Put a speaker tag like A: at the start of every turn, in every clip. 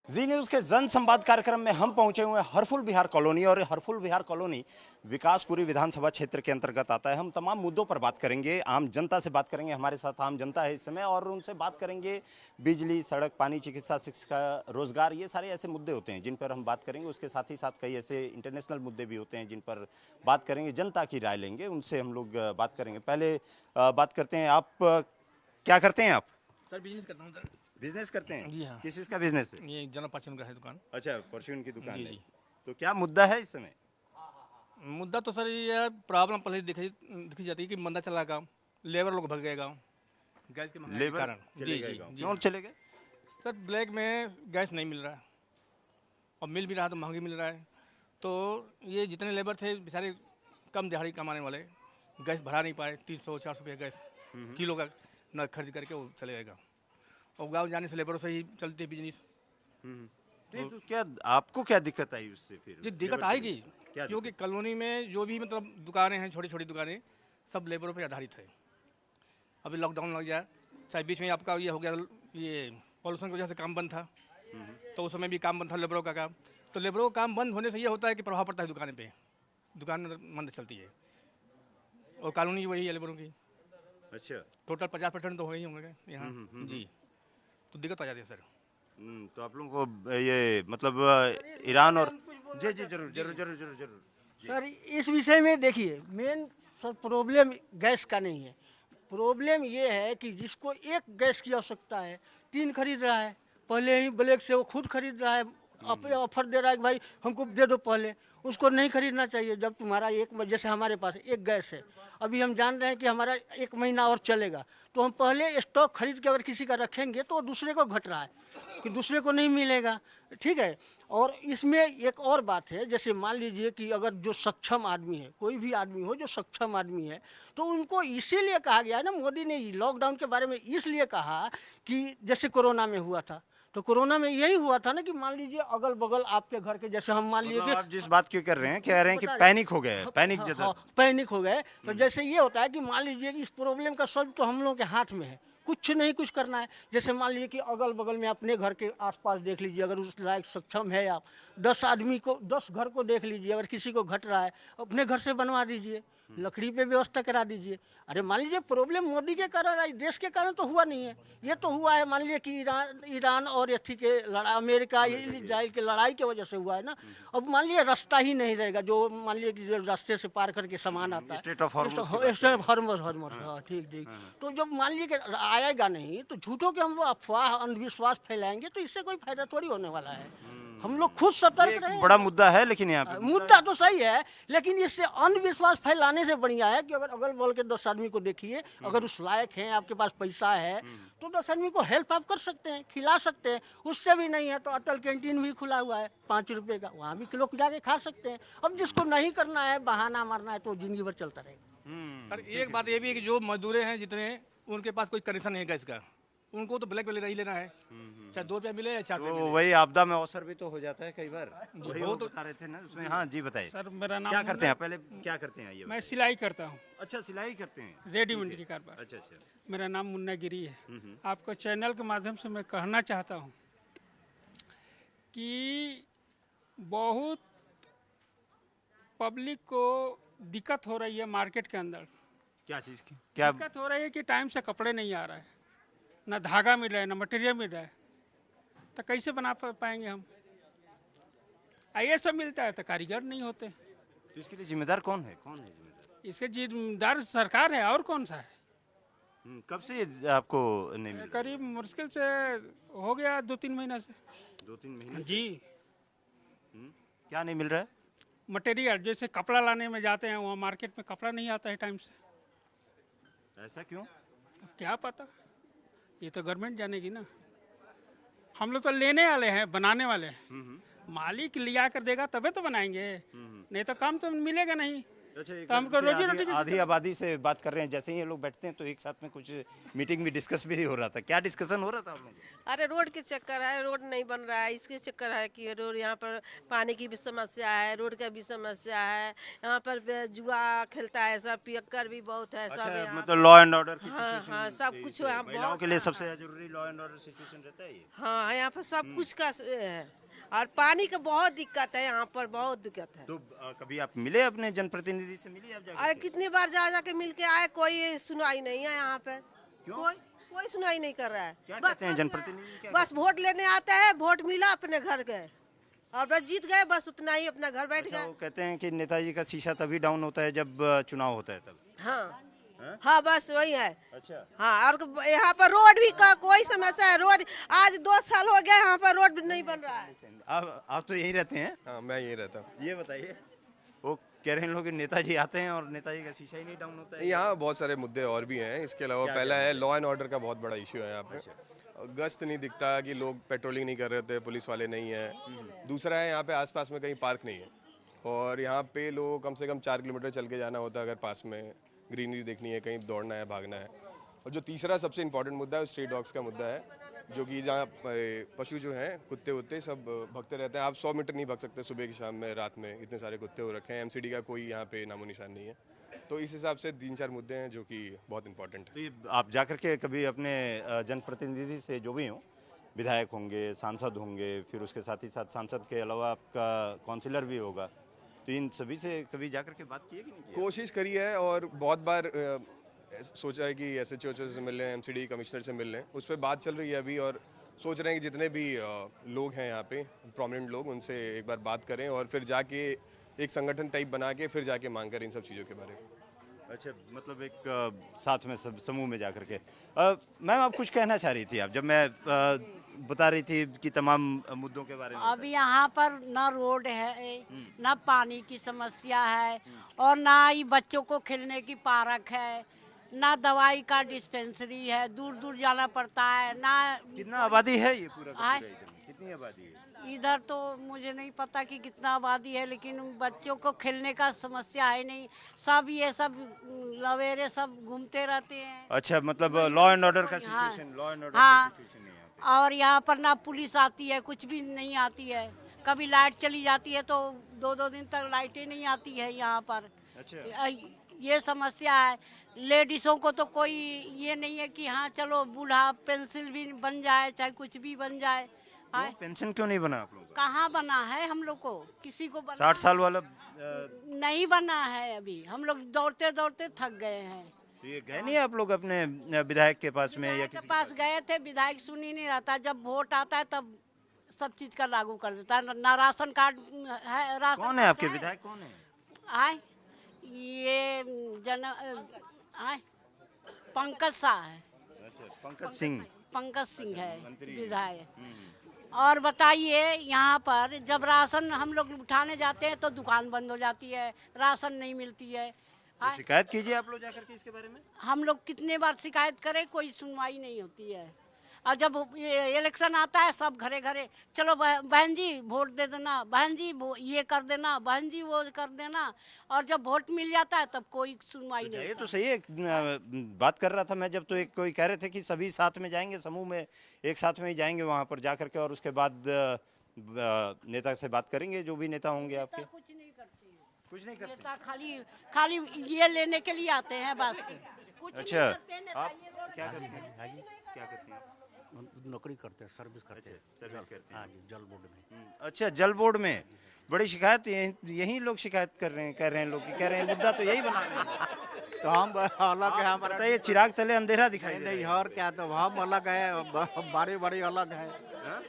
A: जी news के जन संवाद कार्यक्रम में हम पहुंचे हुए हैं हरफुल विहार कॉलोनी, और हरफुल विहार कॉलोनी विकासपुरी विधानसभा क्षेत्र के अंतर्गत आता है। हम तमाम मुद्दों पर बात करेंगे, आम जनता से बात करेंगे। हमारे साथ आम जनता है इस समय, और उनसे बात करेंगे बिजली, सड़क, पानी, चिकित्सा, शिक्षा, रोजगार, ये सारे ऐसे मुद्दे होते हैं जिन पर हम बात करेंगे। उसके साथ ही साथ कई ऐसे इंटरनेशनल मुद्दे भी होते हैं जिन पर बात करेंगे, जनता की राय लेंगे, उनसे हम लोग बात करेंगे। पहले बात करते हैं, आप क्या करते हैं? आप
B: सर बिजनेस करता हूँ सर।
A: बिजनेस करते हैं?
B: जी हाँ।
A: किस चीज़ का बिजनेस है?
B: ये जनरल पाचन का है दुकान।
A: अच्छा, परचून की दुकान
B: जी
A: है।
B: जी।
A: तो क्या मुद्दा है इस समय?
B: मुद्दा तो सर ये है, प्रॉब्लम पहले दिखी जाती है कि मंदा चला काम, लेबर लोग भग गएगा गैस के महंगाई के
A: लेबर
B: कारण।
A: चले
B: जी
A: गए
B: जी
A: गाँव।
B: जी।
A: क्यों चले गए?
B: सर ब्लैक में गैस नहीं मिल रहा है, और मिल भी रहा तो महंगी मिल रहा है। तो ये जितने लेबर थे बेचारे कम दिहाड़ी कमाने वाले, गैस भरा नहीं पाए। 300-400 रुपये गैस किलो का न खरीद करके वो चले जाएगा, और गाँव जाने से लेबरों से ही चलती है बिजनेस।
A: नहीं तो क्या आपको क्या दिक्कत आई उससे फिर?
B: जी दिक्कत
A: लेबर
B: आएगी,
A: चले गए। क्या
B: क्योंकि कॉलोनी में जो भी मतलब दुकानें हैं, छोटी छोटी दुकानें, सब लेबरों पे आधारित है। अभी लॉकडाउन लग गया, चाहे बीच में आपका ये हो गया, ये पॉल्यूशन की वजह से काम बंद था, तो उस समय भी काम बंद था लेबरों का काम। तो लेबरों का काम बंद होने से ये होता है कि प्रभाव पड़ता है दुकान पे, दुकान मंद चलती है, और कॉलोनी वही है लेबरों की।
A: अच्छा।
B: टोटल 50% तो हो ही होंगे यहाँ। जी, तो दिक्कत आ जाती है सर।
A: तो आप लोगों को ये मतलब ईरान और जी जी जरूर जरूर जरूर जरूर जरूर
C: सर इस विषय में देखिए, मेन सर प्रॉब्लम गैस का नहीं है। प्रॉब्लम ये है कि जिसको एक गैस की आवश्यकता है, 3 खरीद रहा है। पहले ही ब्लैक से वो खुद खरीद रहा है, ऑफर दे रहा है कि भाई हमको दे दो पहले। उसको नहीं खरीदना चाहिए। जब तुम्हारा जैसे हमारे पास एक गैस है, अभी हम जान रहे हैं कि हमारा 1 महीना और चलेगा, तो हम पहले स्टॉक खरीद के अगर किसी का रखेंगे तो दूसरे को घट रहा है कि दूसरे को नहीं मिलेगा। ठीक है। और इसमें एक और बात है, जैसे मान लीजिए कि अगर जो सक्षम आदमी है, कोई भी आदमी हो जो सक्षम आदमी है, तो उनको इसीलिए कहा गया है ना, मोदी ने लॉकडाउन के बारे में इसलिए कहा कि जैसे कोरोना में हुआ था, तो कोरोना में यही हुआ था ना कि मान लीजिए अगल बगल आपके घर के, जैसे हम मान लिए
A: मतलब
C: कि
A: आप जिस बात की कर रहे हैं, कह रहे हैं कि पैनिक हो गया है, पैनिक ज्यादा।
C: हाँ, पैनिक हो गए। तो जैसे ये होता है कि मान लीजिए कि इस प्रॉब्लम का सॉल्व तो हम लोगों के हाथ में है, कुछ नहीं कुछ करना है। जैसे मान लीजिए कि अगल बगल में अपने घर के आसपास देख लीजिए, अगर उस लायक सक्षम है आप, 10 आदमी को, 10 घर को देख लीजिए, अगर किसी को घट रहा है अपने घर से बनवा दीजिए, लकड़ी पे व्यवस्था करा दीजिए। अरे मान लीजिए प्रॉब्लम मोदी के कारण आई, देश के कारण तो हुआ नहीं है। ये तो हुआ है मान लीजिए कि ईरान और अथी के लड़ा, अमेरिका इजराइल के लड़ाई की वजह से हुआ है ना। अब मान लीजिए रास्ता ही नहीं रहेगा, जो मान लीजिए कि जो रास्ते से पार करके सामान आता है,
A: स्टेट ऑफ हॉर्मुज की बात
C: स्टेट ऑफ हॉर्मुज, हाँ ठीक ठीक। तो जब मान लीजिए कि आएगा नहीं, तो झूठों के हम लोग अफवाह अंधविश्वास फैलाएंगे तो इससे कोई फायदा थोड़ी होने वाला है। हम लोग खुद
A: ये
C: सतर्क
A: एक
C: रहे।
A: बड़ा मुद्दा है, लेकिन यहाँ पे
C: मुद्दा तो सही है, लेकिन इससे अंधविश्वास फैलाने से बढ़िया है कि अगर अगल बगल के 10 आदमी को देखिए, अगर उस लायक हैं, आपके पास पैसा है, तो 10 आदमी को हेल्प आप कर सकते हैं, खिला सकते हैं। उससे भी नहीं है तो अटल कैंटीन भी खुला हुआ है 5 रुपए का, वहाँ भी लोग जाके खा सकते हैं। अब जिसको नहीं करना है, बहाना मारना है, तो जिंदगी भर चलता रहेगा।
B: सर एक बात ये भी है कि जो मजदूर हैं जितने, उनके पास कोई कनेक्शन नहीं है गैस का, उनको तो ब्लैक में ही लेना है, चाहे 2 रुपया मिले या 4 रुपया
A: तो
B: मिले।
A: वही आपदा में अवसर भी तो हो जाता है कई बार। वही
B: वो
A: वो
B: तो
A: बता रहे थे ना उसमें। हाँ जी बताइए,
D: सर मेरा नाम
A: क्या करते हैं पहले, क्या करते हैं ये
D: मैं
A: बताइए।
D: सिलाई करता हूँ,
A: अच्छा, सिलाई करते हैं,
D: रेडीमेड की कारोबार।
A: अच्छा अच्छा।
D: मेरा नाम मुन्ना गिरी है। आपको चैनल के माध्यम से मैं कहना चाहता हूँ कि बहुत पब्लिक को दिक्कत हो रही है मार्केट के अंदर।
A: क्या चीज़ की, क्या?
D: दिक्कत हो रही है कि टाइम से कपड़े नहीं आ रहा है, ना धागा मिल रहा है, ना मटेरियल मिल रहा है, तो कैसे बना पाएंगे हम? ये सब मिलता है तो कारीगर नहीं होते।
A: तो इसके लिए जिम्मेदार कौन है, कौन है जिम्मेदार?
D: इसके जिम्मेदार सरकार है, और कौन सा है।
A: कब से ये आपको नहीं मिल रहा?
D: करीब मुश्किल से हो गया 2-3 महीना से।
A: 2-3 महीने।
D: जी।
A: क्या नहीं मिल रहा है?
D: मटेरियल जैसे कपड़ा लाने में जाते हैं, वहाँ मार्केट में कपड़ा नहीं आता है टाइम से।
A: ऐसा क्यों?
D: अब क्या पता, ये तो गवर्नमेंट जानेगी ना। हम लोग तो लेने वाले हैं, बनाने वाले हैं। मालिक लिया कर देगा तबे तो बनाएंगे, नहीं तो काम तो मिलेगा नहीं। तो हमको रोजी रोटी कैसे
A: आधी आबादी से बात कर रहे हैं, जैसे ही ये लोग बैठते हैं तो एक साथ में कुछ मीटिंग में डिस्कस भी हो रहा था। क्या डिस्कशन हो रहा था आप लोगों को?
E: अरे रोड के चक्कर है, रोड नहीं बन रहा है, इसके चक्कर है कि रोड यहाँ पर पानी की भी समस्या है, रोड का भी समस्या है, यहाँ पर जुआ खेलता है सब, पियक्कर भी बहुत है सब
A: अच्छा,
E: यहाँ।
A: मतलब लॉ एंड ऑर्डर की
E: हाँ
A: सिचुएशन
E: हाँ, सब कुछ यहाँ
A: महिलाओं
E: बहुत
A: के लिए
E: सारा
A: सबसे जरूरी लॉ एंड ऑर्डर सिचुएशन रहता है ये।
E: हाँ, यहाँ पर सब कुछ का है, और पानी का बहुत दिक्कत है, यहाँ पर बहुत दिक्कत है।
A: तो कभी आप मिले अपने जनप्रतिनिधि से, मिली आप जाकर
E: अरे
A: के?
E: कितनी बार जा जाके मिल के आए, कोई सुनवाई नहीं है यहाँ पे। कोई कोई सुनवाई नहीं कर रहा है।
A: क्या
E: बस
A: कहते हैं
E: बस
A: जनप्रतिनिधि, क्या
E: बस वोट लेने आते हैं, वोट मिला, अपने घर गए और बस जीत गए, बस उतना ही, अपना घर बैठ
A: अच्छा,
E: गए।
A: वो कहते हैं कि नेताजी का शीशा तभी डाउन होता है जब चुनाव होता है तब।
E: हाँ
A: हाँ?
E: हाँ, बस वही है।
A: अच्छा,
E: हाँ, और यहाँ पर रोड भी का कोई समस्या है, रोड आज 2 साल हो गए यहाँ पर रोड नहीं बन रहा है।
A: आप तो यहीं रहते हैं?
F: हाँ, मैं यहीं रहता हूँ।
A: ये बताइए, वो कह रहे हैं लोग कि नेताजी आते हैं और नेताजी का शीशा ही नहीं डाउन होता है।
F: यहाँ बहुत सारे मुद्दे और भी हैं। इसके अलावा पहला है लॉ एंड ऑर्डर का बहुत बड़ा इशू है यहाँ पे। गश्त नहीं दिखता कि लोग पेट्रोलिंग नहीं कर रहे थे, पुलिस वाले नहीं है। दूसरा है यहाँ पे आसपास में कहीं पार्क नहीं है, और यहाँ पे लोग कम से कम 4 किलोमीटर चल के जाना होता है अगर पास में ग्रीनरी देखनी है, कहीं दौड़ना है, भागना है। और जो तीसरा सबसे इम्पोर्टेंट मुद्दा है वो स्ट्रीट डॉग्स का मुद्दा है, जो कि जहाँ पशु जो हैं, कुत्ते वुत्ते सब भगते रहते हैं। आप 100 मीटर नहीं भग सकते सुबह की शाम में, रात में, इतने सारे कुत्ते हो रखे हैं। एमसीडी का कोई यहाँ पे नामो निशान नहीं है। तो इस हिसाब से 3-4 मुद्दे हैं जो कि बहुत इंपॉर्टेंट है।
A: तो ये आप जाकर के कभी अपने जनप्रतिनिधि से, जो भी हों, विधायक होंगे, सांसद होंगे, फिर उसके साथ ही साथ सांसद के अलावा आपका काउंसिलर भी होगा, तो इन सभी से कभी जाकर के बात की है कि नहीं की है?
F: कोशिश करी है और बहुत बार सोचा है कि एसएचओ से मिल लें, एमसीडी कमिश्नर से मिल लें। उस पर बात चल रही है अभी, और सोच रहे हैं कि जितने भी लोग हैं यहाँ पे प्रोमिनेंट लोग, उनसे एक बार बात करें और फिर जाके एक संगठन टाइप बना के फिर जाके मांग करें इन सब चीज़ों के बारे में।
A: अच्छा, मतलब एक साथ में सब समूह में जाकर के। मैम, आप कुछ कहना चाह रही थी, आप जब मैं बता रही थी कि तमाम मुद्दों के बारे में।
G: अब यहाँ पर ना रोड है, ना पानी की समस्या है, और ना ही बच्चों को खेलने की पार्क है, ना दवाई का डिस्पेंसरी है, दूर दूर जाना पड़ता है ना।
A: कितना आबादी है ये पूरा का
G: आए?
A: पूरा इधर में? कितनी आबादी है?
G: इधर तो मुझे नहीं पता कि कितना आबादी है, लेकिन बच्चों को खेलने का समस्या है नहीं। सब ये सब लवेरे सब घूमते रहते हैं।
A: अच्छा, मतलब लॉ एंड ऑर्डर का
G: हाँ।
A: सिचुएशन, लॉ एंड ऑर्डर
G: हाँ।
A: का सिचुएशन है यहाँ पे।
G: और यहाँ पर ना पुलिस आती है, कुछ भी नहीं आती है। कभी लाइट चली जाती है तो 2-2 दिन तक लाइटें नहीं आती है यहाँ पर।
A: अच्छा,
G: ये समस्या है। लेडीज़ों को तो कोई ये नहीं है कि हाँ चलो बूढ़ा पेंसिल भी बन जाए, चाहे कुछ भी बन जाए। हाँ,
A: क्यों? पेंशन क्यों नहीं बना आप लोगों का?
G: कहाँ बना है हम लोग को? किसी को बना
A: 60 साल वाला
G: नहीं बना है अभी। हम लोग दौड़ते दौड़ते थक गए हैं।
A: तो ये गए नहीं आप लोग अपने विधायक के पास में या
G: विधायक
A: किसी
G: के पास गए थे, विधायक सुन ही नहीं रहता। जब वोट आता है तब सब चीज का लागू कर देता है। ना राशन कार्ड है, राशन
A: कौन है आपके
G: कार्ड
A: विधायक, कौन है?
G: आए ये आए पंकज शाह है।
A: अच्छा, पंकज सिंह।
G: पंकज सिंह है
A: मंत्री।
G: विधायक। और बताइए, यहाँ पर जब राशन हम लोग उठाने जाते हैं तो दुकान बंद हो जाती है, राशन नहीं मिलती है।
A: तो शिकायत कीजिए आप लोग जाकर के इसके बारे में।
G: हम लोग कितने बार शिकायत करें, कोई सुनवाई नहीं होती है। और जब ये इलेक्शन आता है सब घरे घरे, चलो बहन जी वोट दे देना, बहन जी ये कर देना, बहन जी वो कर देना। और जब वोट मिल जाता है तब कोई सुनवाई नहीं
A: ये तो
G: होती।
A: सही है। बात कर रहा था मैं जब, तो एक कोई कह रहे थे कि सभी साथ में जाएंगे, समूह में एक साथ में ही जाएंगे वहाँ पर जाकर के, और उसके बाद नेता से बात करेंगे, जो भी नेता होंगे आपके।
G: कुछ नहीं करते हैं।
A: कुछ नहीं करते।
G: नेता खाली खाली ये लेने के लिए आते हैं बस। कुछ नहीं
A: अच्छा,
G: करते हैं नेता,
A: आप
G: ये रोड
A: क्या
G: पे
A: करते हैं? क्या करते हैं आप?
H: नौकरी करते हैं, सर्विस करते हैं।
A: सर्विस करते हैं।
H: हाँ जी, जल बोर्ड में।
A: अच्छा, जल बोर्ड में बड़ी शिकायत, यही लोग शिकायत कर रहे हैं, कह रहे हैं लोग कि कह रहे हैं मुद्दा तो यही बना रहे हैं।
H: तो हम अलग है, हमारा
A: बताइए, चिराग तले अंधेरा दिखाई दे
H: नहीं
A: रहा है।
H: और क्या, तो हम अलग है, बड़े बड़े अलग है।
A: हाँ?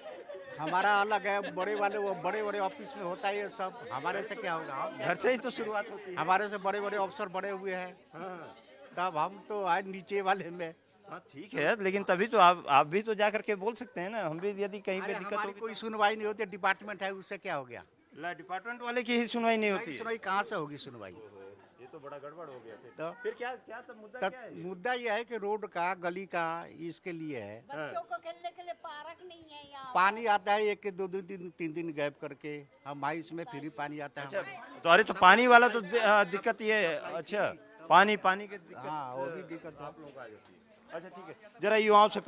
H: हमारा अलग है, बड़े वाले वो बड़े बड़े ऑफिस में होता है ये सब। हमारे से क्या होगा? हम
A: घर से ही तो शुरुआत होती है।
H: हमारे से बड़े बड़े अफसर बड़े हुए हैं,
A: हाँ,
H: तब हम तो आए नीचे वाले में।
A: हाँ, ठीक है, लेकिन तभी तो आप भी तो जाकर के बोल सकते हैं ना। हम भी यदि कहीं पे
H: अरे
A: दिक्कत
H: हमारी
A: होगी
H: कोई सुनवाई नहीं होती, डिपार्टमेंट है, उससे क्या हो गया?
A: डिपार्टमेंट वाले की ही सुनवाई नहीं होती है।
H: सुनवाई कहाँ से होगी सुनवाई?
A: ये तो बड़ा गड़बड़ हो गया
H: तो
A: फिर क्या क्या तो मुद्दा क्या है?
H: मुद्दा यह है कि रोड का गली का इसके लिए है।
G: बच्चों को खेलने के लिए पार्क नहीं है यहाँ।
H: पानी आता है एक दो दो दिन 3 दिन गैप करके, हमारे इसमें फ्री पानी आता
A: अच्छा
H: है।
A: तो अरे तो पानी वाला तो दिक्कत ये है। अच्छा पानी की दिक्कत
H: हाँ वो भी दिक्कत है।
A: आप लोगों को आ जाती है। अच्छा ठीक है, जरा युवाओं से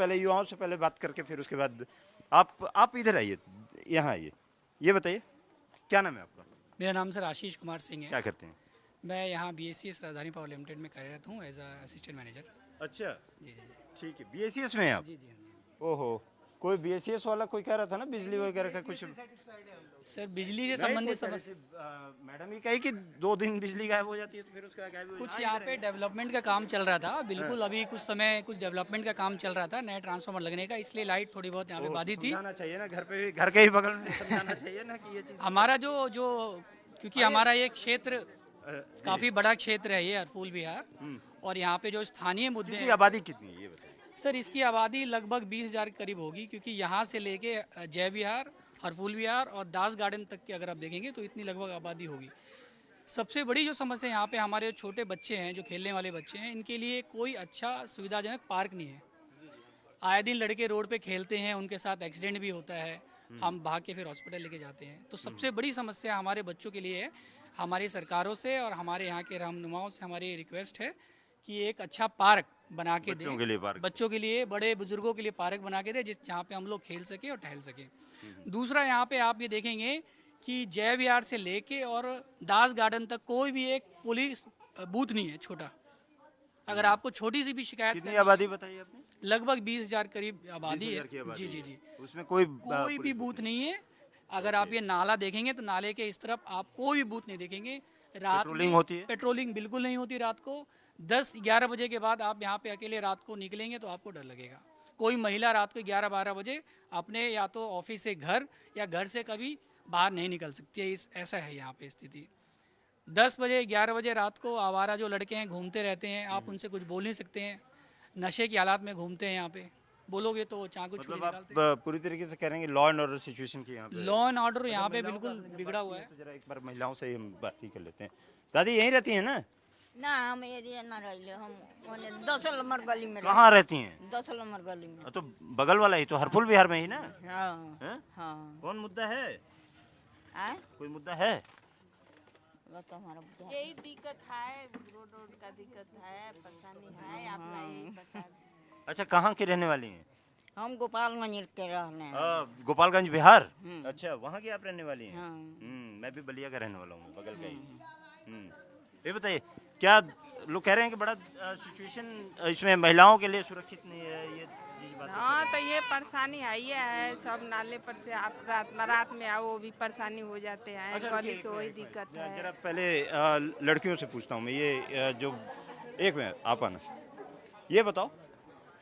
A: पहले बात करके फिर उसके बाद आप इधर आइए, यहाँ आइए, ये बताइए क्या नाम है आपका,
I: मेरा नाम सर आशीष कुमार सिंह है।
A: क्या करते हैं?
I: मैं यहाँ BACS राजधानी पावर लिमिटेड में कार्यरत हूँ एज असिस्टेंट मैनेजर।
A: अच्छा
I: जी जी जी
A: ठीक है, BACS में हैं आप?
I: जी जी जी।
A: ओहो, कोई BACS वाला कोई कह रहा था ना बिजली वगैरह का कुछ
I: सर बिजली से संबंधित समस्या
A: मैडम ये कही कि 2 दिन बिजली गायब हो जाती है तो फिर उसका गायब हो
I: कुछ यहाँ पे डेवलपमेंट का काम चल रहा था, बिल्कुल अभी कुछ समय कुछ डेवलपमेंट का काम चल रहा था, नया ट्रांसफार्मर लगने का, इसलिए लाइट थोड़ी बहुत यहाँ पे बाधी थी।
A: समझाना चाहिए ना, घर पे भी, घर के ही बगल में समझाना चाहिए ना कि ये चीज
I: हमारा जो जो क्योंकि हमारा ये क्षेत्र काफ़ी बड़ा क्षेत्र है ये हरफूल विहार, और यहाँ पे जो स्थानीय मुद्दे
A: कितनी
I: हैं
A: आबादी कितनी है ये बताइए?
I: सर इसकी आबादी लगभग 20,000 के करीब होगी, क्योंकि यहाँ से लेके जय विहार, हरफूल विहार और दास गार्डन तक की अगर आप देखेंगे तो इतनी लगभग आबादी होगी। सबसे बड़ी जो समस्या यहाँ पे हमारे छोटे बच्चे हैं, जो खेलने वाले बच्चे हैं, इनके लिए कोई अच्छा सुविधाजनक पार्क नहीं है। आए दिन लड़के रोड पे खेलते हैं, उनके साथ एक्सीडेंट भी होता है, हम भाग के फिर हॉस्पिटल लेके जाते हैं। तो सबसे बड़ी समस्या हमारे बच्चों के लिए है। हमारी सरकारों से और हमारे यहाँ के रहनुमाओं से हमारी रिक्वेस्ट है कि एक अच्छा पार्क बना के
A: बच्चों
I: दें,
A: के लिए पार्क,
I: बच्चों के लिए, बड़े बुजुर्गों के लिए पार्क बना के दें, जिस जहाँ पे हम लोग खेल सकें और टहल सकें। दूसरा यहाँ पे आप ये देखेंगे कि जय विहार से लेके और दास गार्डन तक कोई भी एक पुलिस बूथ नहीं है छोटा। अगर आपको छोटी सी भी शिकायत
A: कितनी आबादी बताइए आपने?
I: लगभग 20,000 करीब आबादी
A: 20,000
I: है।
A: की आबादी
I: जी जी
A: है।
I: जी।
A: उसमें कोई
I: कोई भी बूथ नहीं है। अगर आप ये नाला देखेंगे तो नाले के इस तरफ आप कोई भी बूथ नहीं देखेंगे। रात
A: पेट्रोलिंग
I: में
A: होती है?
I: पेट्रोलिंग बिल्कुल नहीं होती रात को। 10-11 बजे के बाद आप यहाँ पे अकेले रात को निकलेंगे तो आपको डर लगेगा। कोई महिला रात को 11-12 बजे अपने या तो ऑफिस से घर या घर से कभी बाहर नहीं निकल सकती है। ऐसा है यहाँ पे स्थिति। 10 बजे 11 बजे रात को आवारा जो लड़के हैं घूमते रहते हैं, आप उनसे कुछ बोल नहीं सकते हैं। नशे की हालात में घूमते हैं यहाँ पे, बोलोगे तो चाकू छुरी
A: मतलब
I: निकालते
A: आप पूरी तरीके से कह रहे हैं कि लॉ एंड ऑर्डर सिचुएशन की यहाँ पे
I: लॉ एंड ऑर्डर यहाँ पे बिल्कुल बिगड़ा हुआ है।
A: तो जरा एक बार महिलाओं से हम बात ही कर लेते हैं। दादी यहीं रहती हैं ना?
J: ना हम एरिया ना रहिले, हम ओने 10 नंबर गली में
A: कहाँ रहती हैं?
J: 10 नंबर गली में।
A: तो बगल वाला ही तो हरफुल विहार में ही ना?
J: हाँ
A: हैं?
J: हाँ।
A: कौन मुद्दा है?
J: आए
A: कोई मुद्दा है?
J: बताओ हमारा बुढ़ा।
E: यही दिक्कत है, रोड का दिक्कत है, परेशानी है, अपना यही बता।
A: अच्छा कहाँ की रहने वाली हैं?
J: हम गोपालगंज के रहने हैं।
A: गोपालगंज बिहार। अच्छा वहाँ की आप रहने वाली हैं?
J: हाँ।
A: मैं भी बलिया का रहने वाला हूँ, बगल का ही। ये बताइए क्या लोग कह रहे हैं कि बड़ा सिचुएशन इसमें महिलाओं के लिए सुरक्षित नहीं है, ये बात
E: हाँ तो ये परेशानी है, ये है सब नाले पर से आप रात में आओ, वो भी परेशानी हो जाते हैं। गली की वही दिक्कत है।
A: जरा पहले लड़कियों से पूछता हूँ मैं, ये जो एक मिनट आप आना, ये बताओ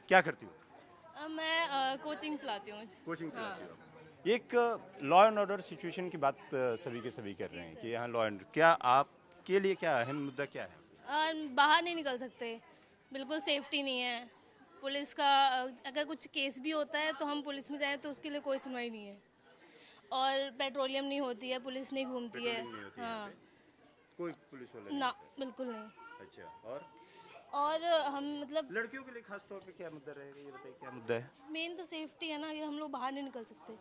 A: क्या करती हो?
K: मैं कोचिंग चलाती हूँ।
A: कोचिंग चलाती हो। एक लॉ एंड ऑर्डर सिचुएशन की बात सभी के सभी कर रहे हैं कि यहाँ लॉ एंड, क्या आपके लिए क्या अहम मुद्दा क्या है?
K: बाहर नहीं निकल सकते, बिल्कुल सेफ्टी नहीं है। पुलिस का अगर कुछ केस भी होता है तो हम पुलिस में जाएं तो उसके लिए कोई सुनवाई नहीं है। और पेट्रोलियम नहीं होती है, पुलिस नहीं घूमती है। हाँ
A: कोई पुलिस वाला
K: ना, बिल्कुल नहीं।
A: अच्छा
K: और हम मतलब
A: लड़कियों के लिए खास तौर पे क्या मुद्दा रहेगा, ये बताइए क्या मुद्दा है?
K: मेन तो सेफ्टी है ना, कि हम लोग बाहर नहीं निकल सकते।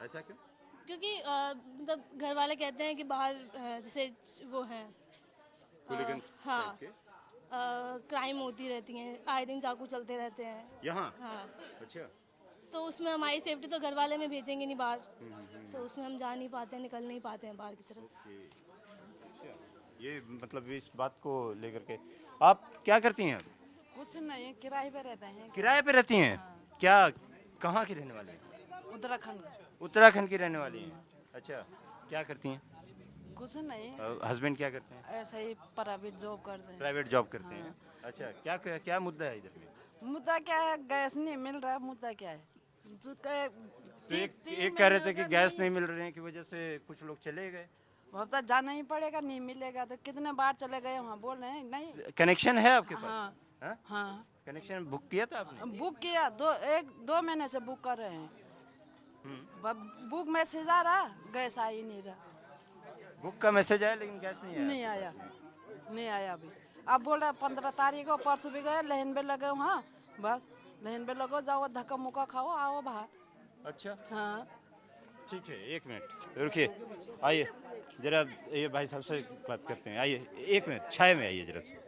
A: ऐसा क्यों?
K: क्योंकि मतलब घर वाले कहते हैं कि बाहर जैसे वो हैं हाँ क्राइम होती रहती हैं, आए दिन चाकू चलते रहते हैं
A: यहाँ।
K: हाँ
A: अच्छा
K: तो उसमें हमारी सेफ्टी तो घर वाले में भेजेंगे नहीं बाहर, तो उसमें हम जा नहीं पाते हैं, निकल नहीं पाते हैं बाहर की तरफ।
A: ये मतलब इस बात को लेकर के आप क्या करती हैं?
E: कुछ नहीं, किराए पे रहते हैं।
A: किराए पे रहती हैं? क्या कहाँ की रहने वाली हैं?
E: उत्तराखंड।
A: उत्तराखंड की रहने वाली हैं। अच्छा क्या करती हैं?
E: कुछ नहीं,
A: हस्बैंड क्या करते हैं?
E: ऐसे ही प्राइवेट जॉब करते हैं।
A: प्राइवेट जॉब करते हैं। अच्छा क्या क्या मुद्दा है इधर में?
E: मुद्दा क्या है, गैस नहीं मिल रहा है। मुद्दा क्या है,
A: तो एक कह रहे थे कि गैस नहीं मिल रहे हैं की वजह से कुछ लोग चले गए।
E: अब तो जाना ही पड़ेगा, नहीं मिलेगा तो कितने बार चले गए वहाँ, बोल रहे हैं नहीं।
A: कनेक्शन है आपके पास?
E: हाँ
A: हाँ?
E: हाँ
A: कनेक्शन बुक किया था आपने?
E: बुक किया, 2 महीने से बुक कर रहे हैं। बुक मैसेज आ रहा, गैस आ ही नहीं रहा।
A: बुक का मैसेज आया लेकिन गैस नहीं आया।
E: नहीं आया।
G: नहीं आया अभी। अब बोल रहे 15 तारीख को, परसों भी गए, लाइन पे लगे वहाँ, बस लाइन पे लगो, जाओ धक्का मुक्का खाओ, आओ बाहर।
A: अच्छा
G: हाँ
A: ठीक है, एक मिनट रुकिए, आइए जरा ये भाई साहब से बात करते हैं, आइए एक मिनट छाया में आइए जरा से।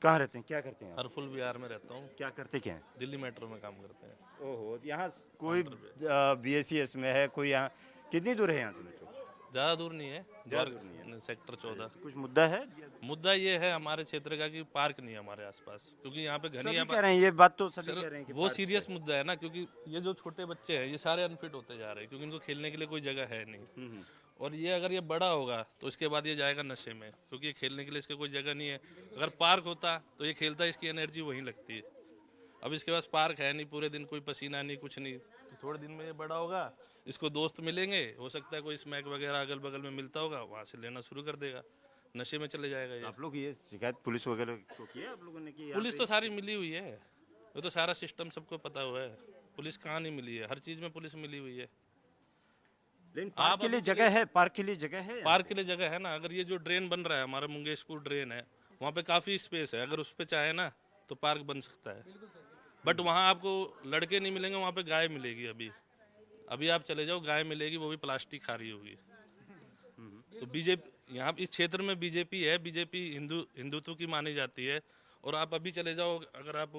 A: कहाँ रहते हैं, क्या करते हैं आप?
L: हरफुल बिहार में रहता हूँ।
A: क्या करते क्या हैं?
L: दिल्ली मेट्रो में काम करते हैं।
A: ओहो, यहाँ कोई BSES में है कोई, यहाँ कितनी दूर है यहाँ से मेट्रो?
L: ज़्यादा दूर नहीं है,
A: ज़्यादा दूर नहीं है।
L: सेक्टर 14।
A: कुछ मुद्दा है?
L: मुद्दा ये है हमारे क्षेत्र का कि पार्क नहीं है हमारे आसपास, क्योंकि यहाँ पे घनी
A: सभी कह रहे हैं, ये बात तो सभी कह रहे हैं कि
L: वो
A: पार्क
L: सीरियस मुद्दा है ना, क्योंकि ये जो छोटे बच्चे हैं ये सारे अनफिट होते जा रहे हैं, क्योंकि इनको खेलने के लिए कोई जगह है नहीं। और ये अगर ये बड़ा होगा तो इसके बाद ये जाएगा नशे में, क्योंकि ये खेलने के लिए इसका कोई जगह नहीं है। अगर पार्क होता तो ये खेलता, इसकी एनर्जी वहीं लगती है। अब इसके पास पार्क है नहीं, पूरे दिन कोई पसीना नहीं, कुछ नहीं, तो थोड़े दिन में ये बड़ा होगा, इसको दोस्त मिलेंगे, हो सकता है कोई स्मैक वगैरह अगल बगल में मिलता होगा, वहाँ से लेना शुरू कर देगा, नशे में चले जाएगा ये।
A: आप लोग ये शिकायत पुलिस वगैरह को किया आप लोगों ने? कि
L: पुलिस तो सारी मिली हुई है, वो तो सारा सिस्टम सबको पता हुआ है। पुलिस कहाँ नहीं मिली है, हर चीज़ में पुलिस मिली हुई है।
A: लेकिन पार्क के लिए जगह है, पार्क के लिए जगह है,
L: पार्क के लिए जगह है ना। अगर ये जो ड्रेन बन रहा है हमारा मुंगेशपुर ड्रेन है, वहाँ पे काफ़ी स्पेस है, अगर उस पर चाहे ना तो पार्क बन सकता है। बट वहाँ आपको लड़के नहीं मिलेंगे, वहाँ पे गाय मिलेगी। अभी आप चले जाओ, गाय मिलेगी, वो भी प्लास्टिक खा रही होगी। तो बीजेपी यहाँ इस क्षेत्र में बीजेपी है, बीजेपी हिंदुत्व की मानी जाती है। और आप अभी चले जाओ, अगर आप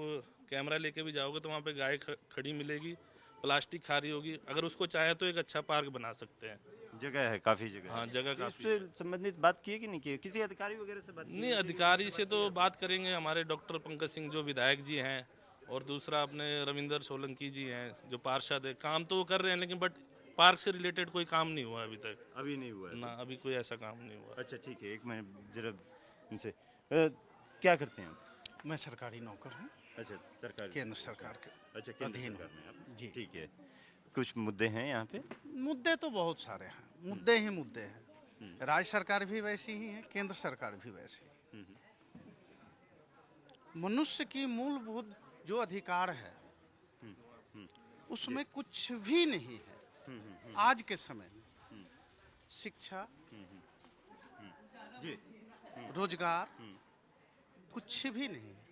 L: कैमरा लेके भी जाओगे तो वहाँ पे गाय खड़ी मिलेगी, प्लास्टिक खा रही होगी। अगर उसको चाहे तो एक अच्छा पार्क बना सकते हैं,
A: जगह है, काफी जगह।
L: हाँ जगह काफी।
A: इससे संबंधित बात की है कि नहीं की? किसी अधिकारी वगैरह से बात?
L: नहीं, अधिकारी से तो बात करेंगे, हमारे डॉक्टर पंकज सिंह जो विधायक जी हैं, और दूसरा अपने रविंदर सोलंकी जी हैं जो पार्षद है। काम तो वो कर रहे हैं, लेकिन बट पार्क से रिलेटेड कोई काम नहीं हुआ अभी तक।
A: अभी नहीं हुआ है
L: ना, अभी कोई ऐसा काम नहीं हुआ।
A: अच्छा ठीक है, एक मिनट जरा इनसे क्या करते हैं आप?
H: मैं सरकारी नौकर हूँ।
A: अच्छा, सरकार,
H: केंद्र सरकार के
A: अच्छा, केंद्र
H: अधीन
A: सरकार में आप?
H: जी।
A: ठीक है, कुछ मुद्दे हैं यहाँ पे?
H: मुद्दे तो बहुत सारे हैं, मुद्दे ही मुद्दे हैं। राज्य सरकार भी वैसी ही है, केंद्र सरकार भी वैसी ही। मनुष्य की मूलभूत जो अधिकार है उसमें कुछ भी नहीं है आज के समय में। शिक्षा, रोजगार, कुछ भी नहीं है।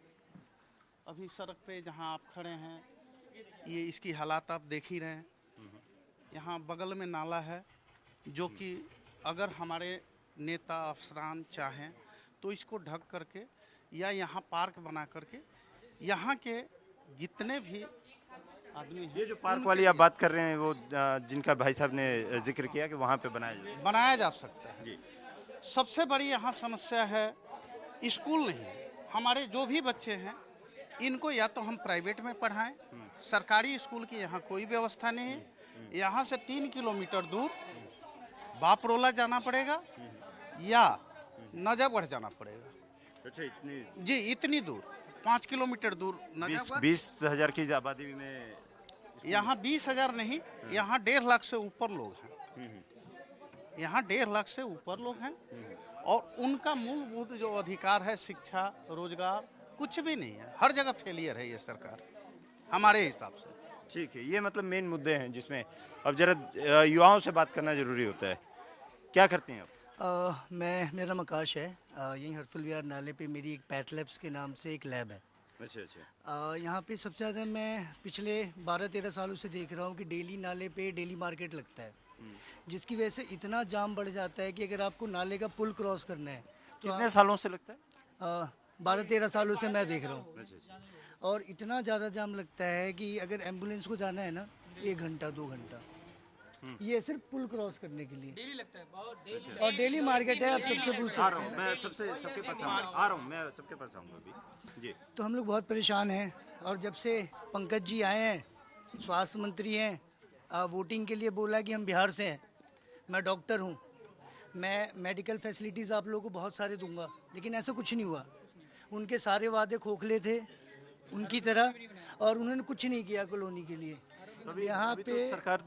H: अभी सड़क पे जहाँ आप खड़े हैं, ये इसकी हालात आप देख ही रहे हैं। यहाँ बगल में नाला है, जो कि अगर हमारे नेता अफसरान चाहें तो इसको ढक करके या यहाँ पार्क बना करके यहाँ के जितने भी आदमी हैं,
A: ये जो पार्क वाली आप बात कर रहे हैं, वो जिनका भाई साहब ने जिक्र किया कि वहाँ पे
H: बनाया जा सकता है। सबसे बड़ी यहाँ समस्या है स्कूल नहीं है। हमारे जो भी बच्चे हैं इनको या तो हम प्राइवेट में पढ़ाएं, सरकारी स्कूल की यहाँ कोई व्यवस्था नहीं है। यहाँ से 3 किलोमीटर दूर बापरोला जाना पड़ेगा या नजफगढ़ जाना पड़ेगा।
A: अच्छा, इतनी?
H: जी, इतनी दूर, 5 किलोमीटर दूर नजफगढ़।
A: 20,000 की आबादी में
H: यहाँ 20,000 नहीं, यहाँ 1.5 लाख से ऊपर लोग हैं। यहाँ 1.5 लाख से ऊपर लोग हैं और उनका मूलभूत जो अधिकार है शिक्षा, रोजगार, कुछ भी नहीं है। हर जगह फेलियर है ये सरकार हमारे हिसाब से।
A: ठीक है, ये मतलब मेन मुद्दे हैं जिसमें अब जरा युवाओं से बात करना जरूरी होता है। क्या करते हैं आप?
C: मेरा नाम आकाश है। यहीं हरफुल विहार नाले पे मेरी एक पैथ लैब्स के नाम से एक लैब है।
A: अच्छा अच्छा।
C: यहाँ पे सबसे ज़्यादा मैं पिछले 12-13 सालों से देख रहा हूँ कि डेली नाले पे डेली मार्केट लगता है, जिसकी वजह से इतना जाम बढ़ जाता है कि अगर आपको नाले का पुल क्रॉस करना है तो
A: कितने सालों से लगता है?
C: 12-13 सालों से मैं देख रहा हूँ। और इतना ज़्यादा जाम लगता है कि अगर एम्बुलेंस को जाना है ना 1 घंटा 2 घंटा, ये सिर्फ पुल क्रॉस करने के लिए डेली लगता है। बहुत और डेली मार्केट है। आप सबसे पूछ सकते हैं।
A: मैं सबके पास आ रहा हूँ, मैं सबके पास आऊँगा अभी जी।
C: तो हम लोग बहुत परेशान हैं। और जब से पंकज जी आए हैं, स्वास्थ्य मंत्री हैं, वोटिंग के लिए बोला कि हम बिहार से हैं। मैं डॉक्टर हूँ, मैं मेडिकल फैसिलिटीज़ आप लोगों को बहुत सारे दूंगा, लेकिन ऐसा कुछ नहीं हुआ। उनके सारे वादे खोखले थे उनकी तरह, और उन्होंने कुछ नहीं किया कॉलोनी के लिए।
A: अभी
C: यहाँ पे
A: तो सरकार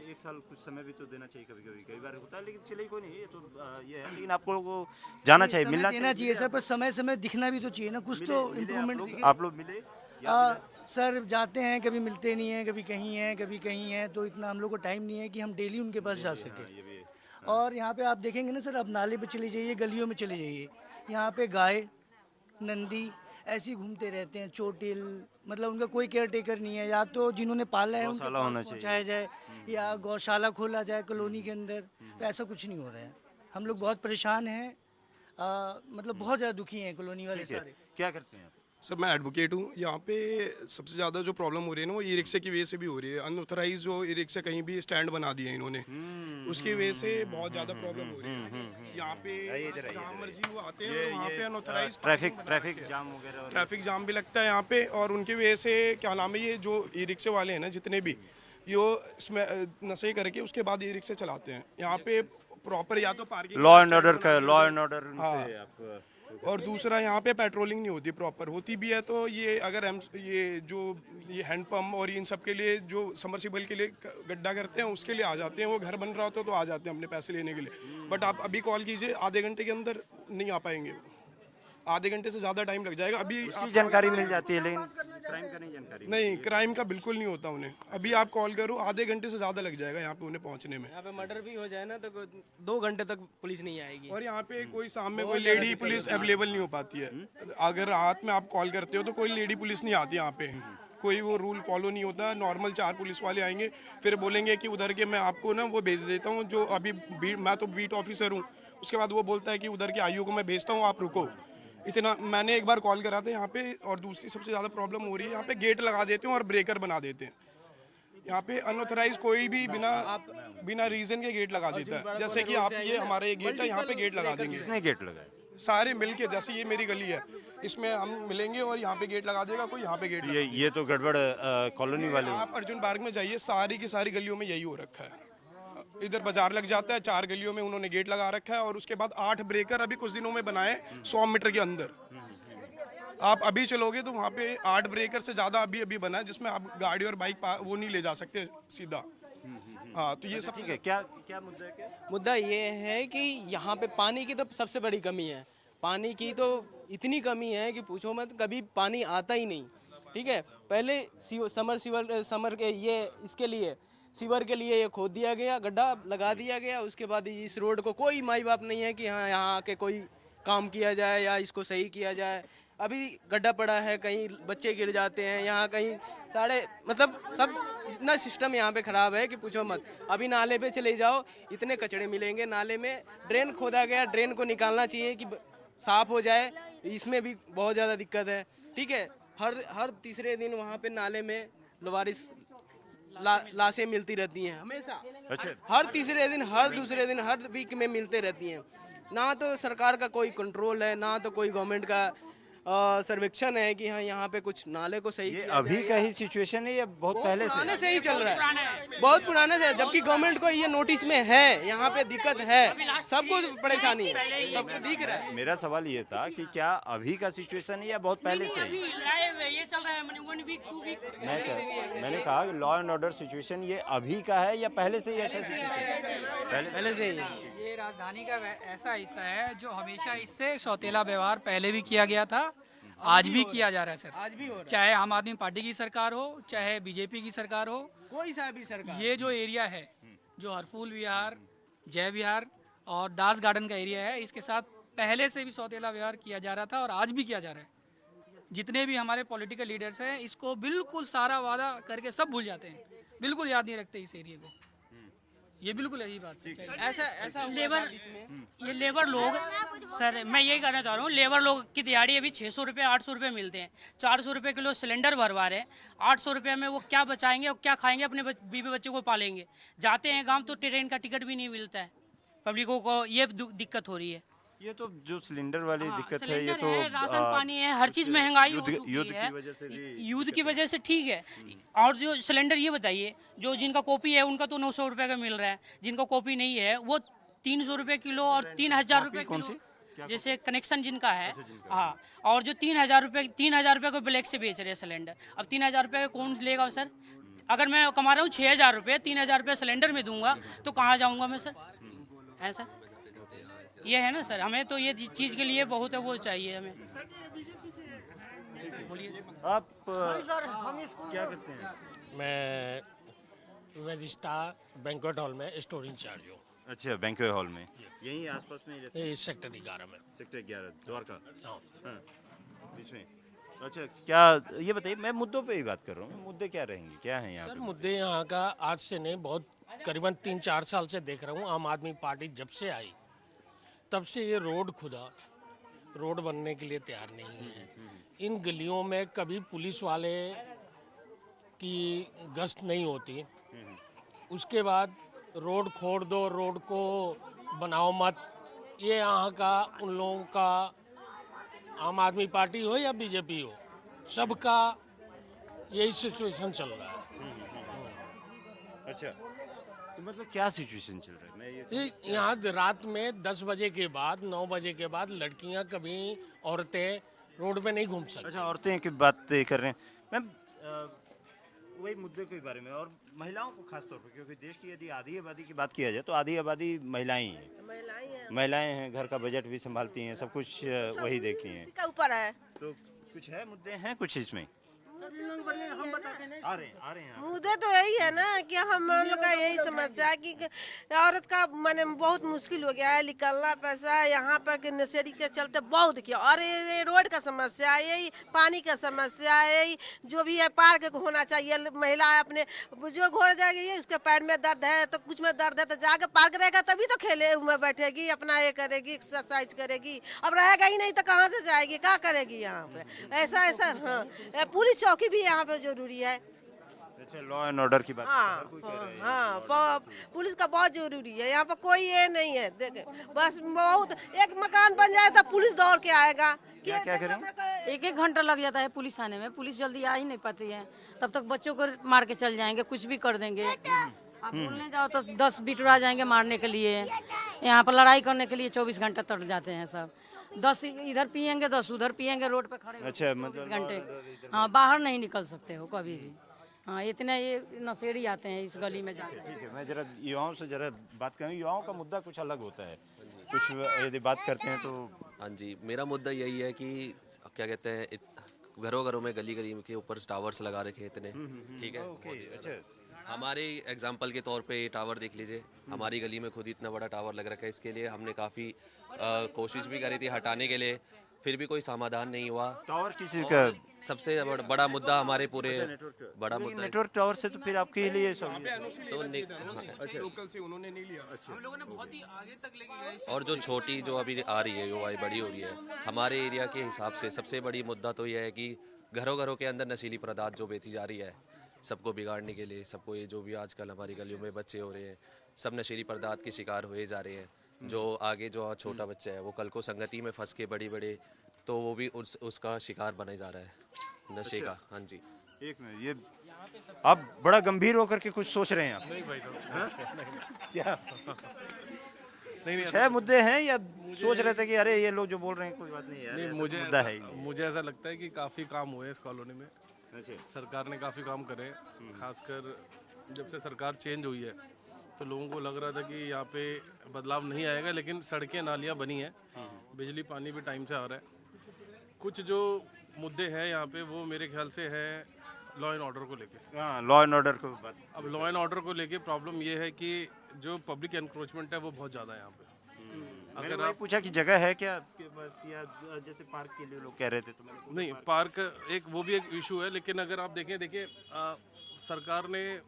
A: 1 साल कुछ समय भी तो देना चाहिए, कभी बार होता है, लेकिन चलिए कोई नहीं, ये तो ये है। लेकिन आपको जाना चाहिए, मिलना
C: देना चाहिए सर, पर समय समय दिखना भी तो चाहिए ना, कुछ तो इम्प्रूवमेंट।
A: आप लोग मिले?
C: सर जाते हैं, कभी मिलते नहीं हैं, कभी कहीं हैं कभी कहीं हैं, तो इतना हम लोग को टाइम नहीं है कि हम डेली उनके पास जा सकें।
M: और यहाँ पे आप देखेंगे ना सर, आप नाले पे चले जाइए, गलियों में चले जाइए, यहाँ पे गाय नंदी ऐसे ही घूमते रहते हैं, चोटिल, मतलब उनका कोई केयर टेकर नहीं है। या तो जिन्होंने पाला है उनके
A: गौशाला
M: पास
A: होना चाहिए।
M: पहुंचाया जाए या गौशाला खोला जाए कॉलोनी के अंदर, तो ऐसा कुछ नहीं हो रहा है। हम लोग बहुत परेशान हैं, मतलब बहुत ज़्यादा दुखी हैं कॉलोनी वाले
A: ठीक है,
M: सारे।
A: क्या करते हैं आप?
N: सर मैं एडवोकेट हूँ। यहाँ पे सबसे ज़्यादा जो प्रॉब्लम हो रही है ना वो ई रिक्शे की वजह से भी हो रही है। अनऑथराइज जो ई रिक्शा कहीं भी स्टैंड बना दिए इन्होंने, उसकी वजह से बहुत ज़्यादा प्रॉब्लम हो रही है। यहाँ पे जहाँ मर्जी वो आते हैं और वहाँ पे अनऑथराइज
A: ट्रैफिक जाम वगैरह
N: ट्रैफिक जाम भी लगता है यहाँ पे। और उनकी वजह से क्या नाम है, ये जो ई रिक्शे वाले हैं ना जितने भी, ये इसमें नशे करके उसके बाद ई रिक्शे चलाते हैं। यहाँ पे प्रॉपर या तो पार्किंग
A: लॉ एंड ऑर्डर
N: हाँ। और दूसरा यहाँ पे पेट्रोलिंग नहीं होती प्रॉपर, होती भी है तो ये अगर हम ये हैंडपम्प और इन सब के लिए जो समरसिबल के लिए गड्ढा करते हैं उसके लिए आ जाते हैं। वो घर बन रहा होता तो आ जाते हैं अपने पैसे लेने के लिए। बट आप अभी कॉल कीजिए, आधे घंटे के अंदर नहीं आ पाएंगे, आधे घंटे से ज़्यादा टाइम लग जाएगा। अभी
A: जानकारी मिल जाती है लेकिन क्राइम का नहीं जानकारी।
N: नहीं, क्राइम का बिल्कुल नहीं होता उन्हें। अभी आप कॉल करो, आधे घंटे से ज़्यादा लग जाएगा यहाँ पे उन्हें पहुँचने में।
O: यहाँ पे मर्डर भी हो जाए ना तो 2 घंटे तक पुलिस नहीं आएगी।
N: और यहाँ पे कोई सामने कोई लेडी पुलिस अवेलेबल नहीं हो पाती है। अगर रात में आप कॉल करते हो तो कोई लेडी पुलिस नहीं आती यहाँ पे, कोई वो रूल फॉलो नहीं होता। नॉर्मल 4 पुलिस वाले आएंगे, फिर बोलेंगे कि उधर के मैं आपको ना वो भेज देता हूँ, जो अभी मैं तो बीट ऑफिसर हूँ। उसके बाद वो बोलता है कि उधर के आईओ को मैं भेजता हूँ, आप रुको। इतना मैंने एक बार कॉल करा था यहाँ पे। और दूसरी सबसे ज़्यादा प्रॉब्लम हो रही है, यहाँ पे गेट लगा देते हैं और ब्रेकर बना देते हैं। यहाँ पे अनऑथराइज कोई भी बिना रीजन के गेट लगा देता है। जैसे कि आप ये हमारा ये गेट है, यहाँ पे गेट लगा देंगे।
A: किसने गेट लगाए?
N: सारे मिलके, जैसे ये मेरी गली है, इसमें हम मिलेंगे और यहाँ पे गेट लगा देगा कोई, यहाँ पे गेट
A: ये तो गड़बड़ कॉलोनी वाले।
N: आप अर्जुन पार्क में जाइए, सारी की सारी गलियों में यही हो रखा है। इधर बाजार लग जाता है, 4 गलियों में उन्होंने गेट लगा रखा है। और उसके बाद 8 ब्रेकर अभी कुछ दिनों में बनाए 100 मीटर के अंदर। आप अभी चलोगे तो वहाँ पे 8 ब्रेकर से ज़्यादा अभी बना है, जिसमें आप गाड़ी और बाइक वो नहीं ले जा सकते सीधा। हाँ, तो ये सब
A: ठीक है। क्या मुद्दा है? क्या
O: मुद्दा ये है कि यहाँ पे पानी की तो सबसे बड़ी कमी है। पानी की तो इतनी कमी है कि पूछो मत, कभी पानी आता ही नहीं। ठीक है, पहले समर के ये इसके लिए सीवर के लिए ये खोद दिया गया, गड्ढा लगा दिया गया। उसके बाद इस रोड को कोई माई बाप नहीं है कि हाँ यहाँ आके कोई काम किया जाए या इसको सही किया जाए। अभी गड्ढा पड़ा है, कहीं बच्चे गिर जाते हैं, यहाँ कहीं सारे मतलब सब इतना सिस्टम यहाँ पे ख़राब है कि पूछो मत। अभी नाले पे चले जाओ, इतने कचड़े मिलेंगे नाले में। ड्रेन खोदा गया, ड्रेन को निकालना चाहिए कि साफ़ हो जाए, इसमें भी बहुत ज़्यादा दिक्कत है। ठीक है, हर तीसरे दिन वहाँ पे नाले में लवारिस लाशें मिलती रहती हैं हमेशा।
A: अच्छा।
O: हर तीसरे दिन, हर दूसरे दिन, हर वीक में मिलते रहती हैं। ना तो सरकार का कोई कंट्रोल है, ना तो कोई गवर्नमेंट का सर्वेक्षण है कि हाँ यहाँ पे कुछ नाले को सही किया
A: अभी का ही सिचुएशन है या बहुत पहले
O: से ही चल रहा है? बहुत पुराने से, जबकि गवर्नमेंट को ये नोटिस में है, यहाँ पे दिक्कत है, सबको परेशानी है, सबको दिख रहा है।
A: मेरा सवाल ये था कि क्या अभी का सिचुएशन है या बहुत पहले से ही?
G: ये चल रहा है 1 वीक 2 वीक।
A: मैंने कहा लॉ एंड ऑर्डर सिचुएशन ये अभी का है या पहले से ही ऐसा सिचुएशन?
O: पहले से ही।
I: ये राजधानी का ऐसा हिस्सा है जो हमेशा इससे सौतेला व्यवहार पहले भी किया गया था, आज भी किया जा रहा है सर।
O: आज भी हो रहा है।
I: चाहे आम आदमी पार्टी की सरकार हो, चाहे बीजेपी की सरकार हो,
O: कोई सा भी सरकार।
I: ये जो एरिया है, जो हरफूल विहार, जय विहार और दास गार्डन का एरिया है, इसके साथ पहले से भी सौतेला व्यवहार किया जा रहा था और आज भी किया जा रहा है। जितने भी हमारे पॉलिटिकल लीडर्स हैं, इसको बिल्कुल सारा वादा करके सब भूल जाते हैं, बिल्कुल याद नहीं रखते इस एरिया को। ये बिल्कुल यही बात है।
O: ऐसा
G: ये लेबर लोग, सर मैं यही कहना चाह रहा हूँ, लेबर लोग की दिहाड़ी अभी 600 रुपये 800 रुपये मिलते हैं। 400 रुपये किलो सिलेंडर भरवा रहे हैं। 800 रुपये में वो क्या बचाएंगे और क्या खाएंगे, अपने बीवी बच्चे को पालेंगे। जाते हैं गाँव तो ट्रेन का टिकट भी नहीं मिलता है। पब्लिकों को ये दिक्कत हो रही है।
A: ये तो जो सिलेंडर वाली दिक्कत है, ये तो
G: राशन पानी है, हर चीज महंगाई हो चुकी
A: युद्ध
G: है।
A: की वजह से भी
G: युद्ध की वजह से ठीक है। और जो सिलेंडर, ये बताइए, जो जिनका कॉपी है उनका तो 900 रुपये का मिल रहा है, जिनका कॉपी नहीं है वो 300 रुपये किलो और 3000 रुपये किलो, जैसे कनेक्शन जिनका है। हाँ, और जो 3000 रुपये को ब्लैक से बेच रहे हैं सिलेंडर। अब 3000 रुपये का कौन लेगा सर? अगर मैं कमा रहा हूँ 6000 रुपये, 3000 रुपये सिलेंडर में दूंगा तो कहाँ जाऊँगा मैं सर? है सर, ये है ना सर। हमें तो ये चीज़ के लिए बहुत है वो चाहिए हमें। बोलिए
A: आप क्या करते हैं?
P: मैं रजिस्ट्रार बैंक्वेट हॉल में स्टोर इंचार्ज हूँ।
A: अच्छा, बैंक्वेट हॉल में यहीं आसपास में ही रहते हैं?
P: सेक्टर 11 में।
A: सेक्टर 11 द्वारका।
P: हाँ।
A: हाँ, बीच में। अच्छा, क्या ये बताइए, मैं मुद्दों पे ही बात कर रहा हूँ, मुद्दे क्या रहेंगे, क्या हैं यहाँ
P: सर
A: पे?
P: मुद्दे यहाँ का आज से नहीं, बहुत करीबन 3-4 साल से देख रहा हूँ। आम आदमी पार्टी जब से आई तब से ये रोड खुदा, रोड बनने के लिए तैयार नहीं है। इन गलियों में कभी पुलिस वाले की गश्त नहीं होती। उसके बाद रोड खोद दो, रोड को बनाओ मत, ये यहाँ का उन लोगों का, आम आदमी पार्टी हो या बीजेपी हो, सबका यही सिचुएशन चल रहा है।
A: अच्छा, तो मतलब क्या सिचुएशन चल रहा है? मैं ये
P: यहाँ रात में 10 बजे के बाद, 9 बजे के बाद लड़कियाँ कभी औरतें रोड पे नहीं घूम सकती।
A: अच्छा, औरतें की बात कर रहे हैं मैम, वही मुद्दे के बारे में, और महिलाओं को खास तौर पर, क्योंकि देश की यदि आधी आबादी की बात किया जाए तो आधी आबादी महिलाएं ही हैं। महिलाएं हैं, घर का बजट भी संभालती हैं, सब कुछ वही देखती हैं।
E: का ऊपर है
A: तो कुछ है, मुद्दे हैं कुछ इसमें?
C: हम बताते नहीं।
A: आ रहे हैं।
E: मुद्दे तो यही है ना कि हम लोग का यही समस्या है कि औरत का माने बहुत मुश्किल हो गया है निकलना, पैसा यहाँ पर के नशेड़ी के चलते बहुत किया, और ये रोड का समस्या है, यही पानी का समस्या है, यही जो भी है पार्क होना चाहिए। महिला अपने जो घोर जाएगी, उसके पैर में दर्द है तो कुछ में दर्द है तो जाके पार्क रहेगा, तभी तो खेले में बैठेगी, अपना ये करेगी, एक्सरसाइज करेगी। अब रहेगा ही नहीं तो कहाँ से जाएगी, क्या करेगी यहाँ पे? ऐसा ऐसा। हाँ, पूरी चौकी भी यहाँ पे जरूरी है।
A: अच्छा, लॉ एंड ऑर्डर की बात
E: हाँ, हाँ, पुलिस का बहुत जरूरी है। यहाँ पर कोई ये नहीं है, देखे बस बहुत, एक मकान बन जाए तो पुलिस दौड़ के आएगा।
A: क्या करें?
G: 1-1 घंटा लग जाता है पुलिस आने में, पुलिस जल्दी आ ही नहीं पाती है, तब तक बच्चों को मार के चल जाएंगे, कुछ भी कर देंगे। आप बोलने जाओ तो 10 बिटुरा जाएंगे मारने के लिए, यहाँ पर लड़ाई करने के लिए 24 घंटा तक जाते हैं सब। 10 इधर पियेंगे, 10 उधर पियेंगे, रोड पे खड़े
A: अच्छा, मतलब
G: 24 घंटे। हाँ, बाहर नहीं निकल सकते हो कभी भी। हाँ, इतने ये नशेड़ी आते हैं इस गली में जाते हैं।
A: ठीक है, मैं जरा युवाओं से जरा बात करूँ। युवाओं का मुद्दा कुछ अलग होता है, कुछ यदि बात करते हैं तो।
Q: हाँ जी, मेरा मुद्दा यही है कि क्या कहते हैं, घरों घरों में गली गली के ऊपर टावर्स लगा रखे इतने, ठीक है।
A: अच्छा,
Q: हमारे एग्जाम्पल के तौर पे टावर देख लीजिए, हमारी गली में खुद इतना बड़ा टावर लग रखा है। इसके लिए हमने काफ़ी कोशिश भी करी थी हटाने के लिए, फिर भी कोई समाधान नहीं हुआ।
A: टावर किस चीज़ का?
Q: सबसे बड़ा मुद्दा हमारे पूरे बड़ा मुद्दा
A: नेटवर्क टावर से तो फिर आपके लिए
Q: तो
N: लोकल से उन्होंने नहीं लिया। अच्छा,
O: हम लोगों ने बहुत ही आगे तक लेके गए।
Q: और जो छोटी जो अभी आ रही है, युवा बड़ी हो रही है, हमारे एरिया के हिसाब से सबसे बड़ी मुद्दा तो यह है कि घरों घरों के अंदर नशीली पदार्थ जो बेची जा रही है, सबको बिगाड़ने के लिए, सबको ये जो भी आजकल हमारी गलियों में बच्चे हो रहे हैं, सब नशीली पदार्थ के शिकार हुए जा रहे हैं। जो आगे जो छोटा बच्चा है वो कल को संगति में फंस के बड़ी बड़े, तो वो भी उसका शिकार बने जा रहा है नशे का। हाँ जी,
A: एक मिनट, ये आप बड़ा गंभीर होकर के कुछ सोच रहे हैं आप?
L: नहीं भाई साहब,
A: क्या
L: नहीं
A: है, मुद्दे हैं या सोच रहे थे कि अरे ये लोग जो बोल रहे हैं कोई बात नहीं है?
L: नहीं,
A: मुद्दा है।
L: मुझे ऐसा लगता है कि काफ़ी काम हुए इस कॉलोनी में।
A: अच्छा,
L: सरकार ने काफ़ी काम करे, खासकर जब से सरकार चेंज हुई है तो लोगों को लग रहा था कि यहाँ पे बदलाव नहीं आएगा, लेकिन सड़कें नालियाँ बनी हैं, बिजली पानी भी टाइम से आ रहा है। कुछ जो मुद्दे हैं यहाँ पे वो मेरे ख्याल से है लॉ एंड ऑर्डर को लेके।
A: हाँ, लॉ एंड ऑर्डर को बात।
L: अब लॉ एंड ऑर्डर को लेके प्रॉब्लम ये है कि जो पब्लिक एनक्रोचमेंट है वो बहुत ज़्यादा है यहाँ पे।
A: मैंने वही पूछा कि जगह है क्या आपके पास, या जैसे पार्क के लिए लोग कह रहे थे तो मैंने
L: नहीं, पार्क एक वो भी एक इशू है, लेकिन अगर आप देखिए सरकार ने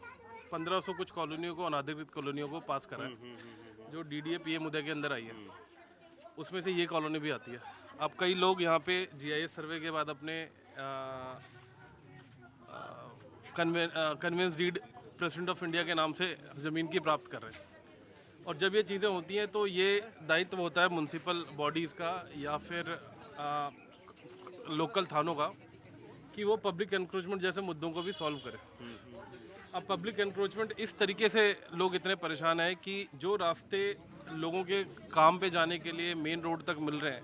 L: 1500 कुछ कॉलोनियों को, अनाधिकृत कॉलोनियों को पास करा है, जो डीडीए पीएम उदय के अंदर आई है, उसमें से ये कॉलोनी भी आती है। अब कई लोग यहाँ पे जीआईएस सर्वे के बाद अपने conveyance deed president of India के नाम से ज़मीन की प्राप्त कर रहे हैं। और जब ये चीज़ें होती हैं तो ये दायित्व होता है म्युनिसिपल बॉडीज़ का या फिर लोकल थानों का कि वो पब्लिक एनक्रोचमेंट जैसे मुद्दों को भी सॉल्व करें। अब पब्लिक एनक्रोचमेंट इस तरीके से लोग इतने परेशान हैं कि जो रास्ते लोगों के काम पे जाने के लिए मेन रोड तक मिल रहे हैं